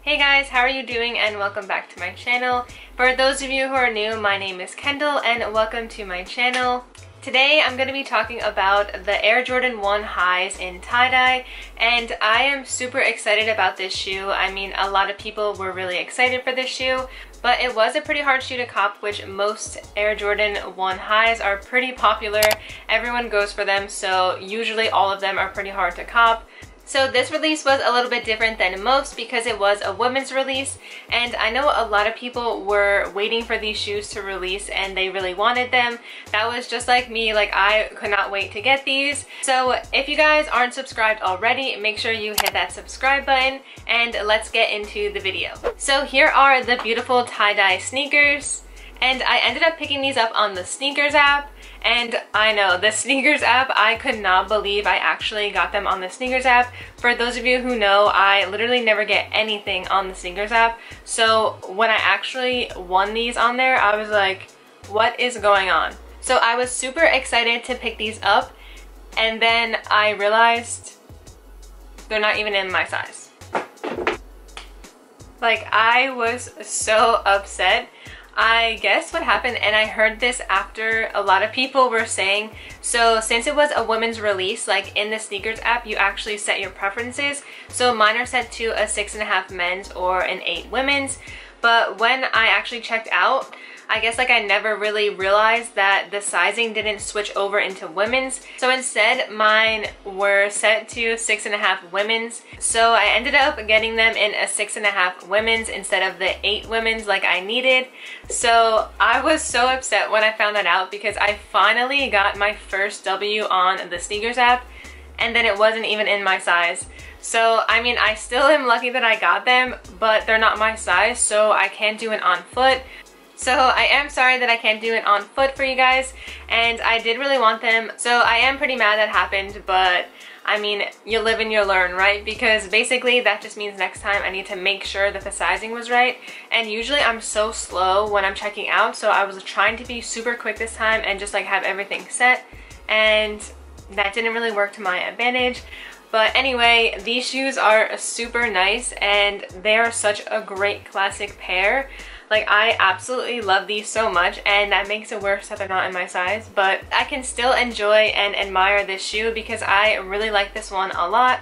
Hey guys, how are you doing and welcome back to my channel. For those of you who are new, my name is Kendall and welcome to my channel. Today I'm going to be talking about the Air Jordan 1 highs in tie-dye, and I am super excited about this shoe. I mean, a lot of people were really excited for this shoe, but it was a pretty hard shoe to cop, which most Air Jordan 1 highs are pretty popular. Everyone goes for them, so usually all of them are pretty hard to cop. So this release was a little bit different than most because it was a women's release, and I know a lot of people were waiting for these shoes to release and they really wanted them. That was just like me, like I could not wait to get these. So if you guys aren't subscribed already, make sure you hit that subscribe button and let's get into the video. So here are the beautiful tie-dye sneakers, and I ended up picking these up on the Sneakers app. And I know, the Sneakers app, I could not believe I actually got them on the Sneakers app. For those of you who know, I literally never get anything on the Sneakers app. So when I actually won these on there, I was like, what is going on? So I was super excited to pick these up, and then I realized they're not even in my size. Like, I was so upset. I guess what happened, and I heard this after a lot of people were saying, so since it was a women's release, like in the Sneakers app, you actually set your preferences. So mine are set to a 6.5 men's or an 8 women's. But when I actually checked out, I guess like I never really realized that the sizing didn't switch over into women's. So instead, mine were set to 6.5 women's. So I ended up getting them in a 6.5 women's instead of the 8 women's like I needed. So I was so upset when I found that out because I finally got my first W on the Sneakers app, and then it wasn't even in my size. So, I mean, I still am lucky that I got them, but they're not my size, so I can't do it on foot. So I am sorry that I can't do it on foot for you guys, and I did really want them, so I am pretty mad that happened, but I mean, you live and you learn, right? Because basically that just means next time I need to make sure that the sizing was right, and usually I'm so slow when I'm checking out, so I was trying to be super quick this time and just like have everything set, and that didn't really work to my advantage. But anyway, these shoes are super nice and they are such a great classic pair. Like, I absolutely love these so much, and that makes it worse that they're not in my size, but I can still enjoy and admire this shoe because I really like this one a lot.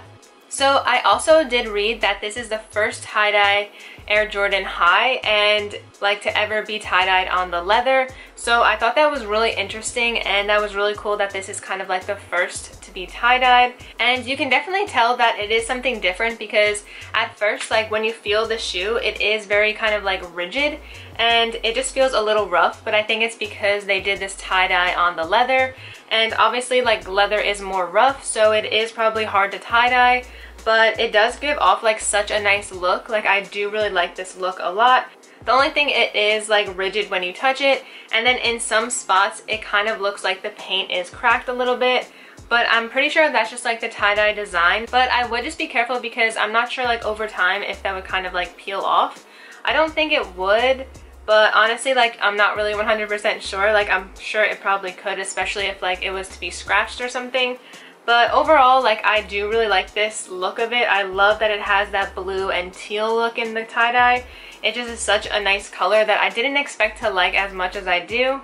So I also did read that this is the first tie-dye Air Jordan high and like to ever be tie-dyed on the leather. So I thought that was really interesting, and that was really cool that this is kind of like the first to be tie-dyed. And you can definitely tell that it is something different because at first, like when you feel the shoe, it is very kind of like rigid and it just feels a little rough, but I think it's because they did this tie-dye on the leather, and obviously like leather is more rough, so it is probably hard to tie-dye, but it does give off like such a nice look. Like, I do really like this look a lot. The only thing, it is like rigid when you touch it, and then in some spots it kind of looks like the paint is cracked a little bit, but I'm pretty sure that's just like the tie-dye design. But I would just be careful because I'm not sure like over time if that would kind of like peel off. I don't think it would, but honestly, like, I'm not really 100% sure. Like, I'm sure it probably could, especially if like it was to be scratched or something. But overall, like, I do really like this look of it. I love that it has that blue and teal look in the tie-dye. It just is such a nice color that I didn't expect to like as much as I do.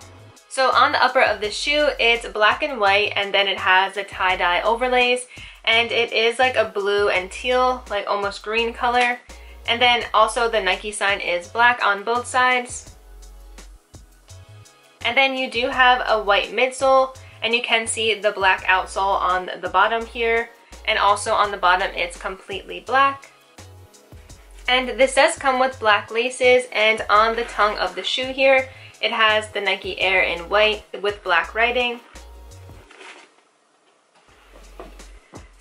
So on the upper of the shoe, it's black and white, and then it has the tie-dye overlays, and it is like a blue and teal, like almost green color. And then also the Nike sign is black on both sides. And then you do have a white midsole, and you can see the black outsole on the bottom here, and also on the bottom it's completely black. And this does come with black laces, and on the tongue of the shoe here it has the Nike Air in white with black writing.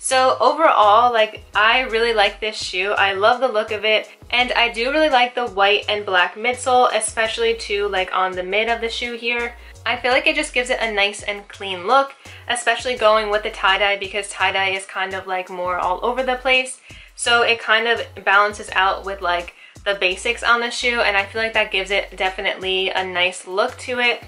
So overall, like, I really like this shoe. I love the look of it, and I do really like the white and black midsole, especially too like on the mid of the shoe here. I feel like it just gives it a nice and clean look, especially going with the tie-dye because tie-dye is kind of like more all over the place. So it kind of balances out with like the basics on the shoe, and I feel like that gives it definitely a nice look to it.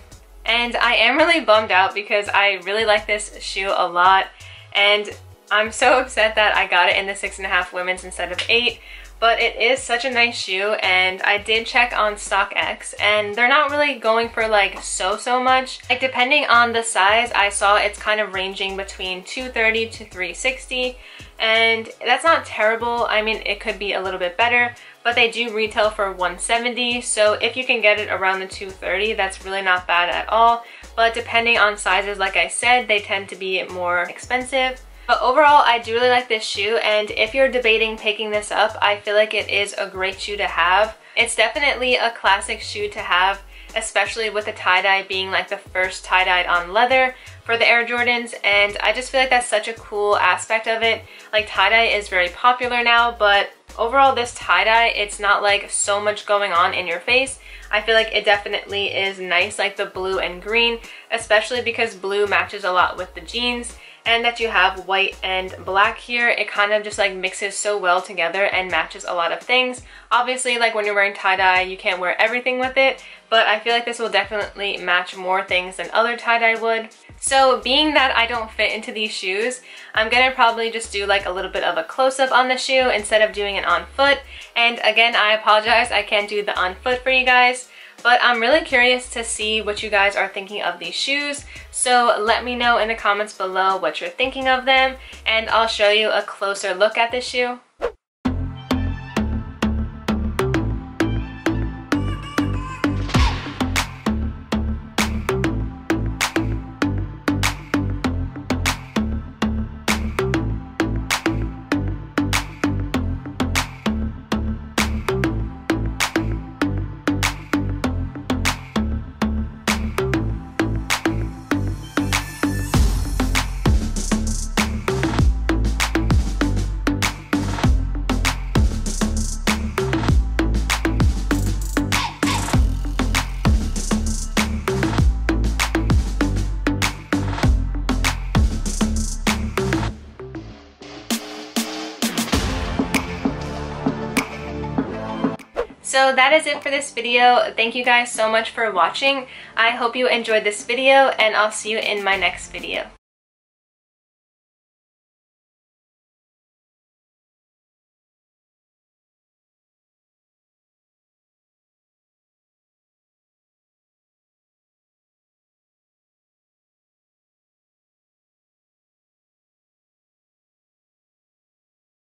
And I am really bummed out because I really like this shoe a lot, and I'm so upset that I got it in the 6.5 women's instead of 8. but it is such a nice shoe, and I did check on StockX, and they're not really going for like so much. Like depending on the size, I saw it's kind of ranging between $230 to $360, and that's not terrible. I mean, it could be a little bit better, but they do retail for $170, so if you can get it around the $230, that's really not bad at all. But depending on sizes, like I said, they tend to be more expensive. But overall, I do really like this shoe, and if you're debating picking this up, I feel like it is a great shoe to have. It's definitely a classic shoe to have, especially with the tie-dye being like the first tie-dyed on leather for the Air Jordans, and I just feel like that's such a cool aspect of it. Like tie-dye is very popular now, but overall this tie-dye, it's not like so much going on in your face. I feel like it definitely is nice, like the blue and green, especially because blue matches a lot with the jeans, and that you have white and black here, it kind of just like mixes so well together and matches a lot of things. Obviously, like when you're wearing tie-dye, you can't wear everything with it, but I feel like this will definitely match more things than other tie-dye would. So being that I don't fit into these shoes, I'm gonna probably just do like a little bit of a close-up on the shoe instead of doing it on foot. And again, I apologize, I can't do the on foot for you guys, but I'm really curious to see what you guys are thinking of these shoes. So let me know in the comments below what you're thinking of them, and I'll show you a closer look at this shoe. So that is it for this video. Thank you guys so much for watching. I hope you enjoyed this video, and I'll see you in my next video.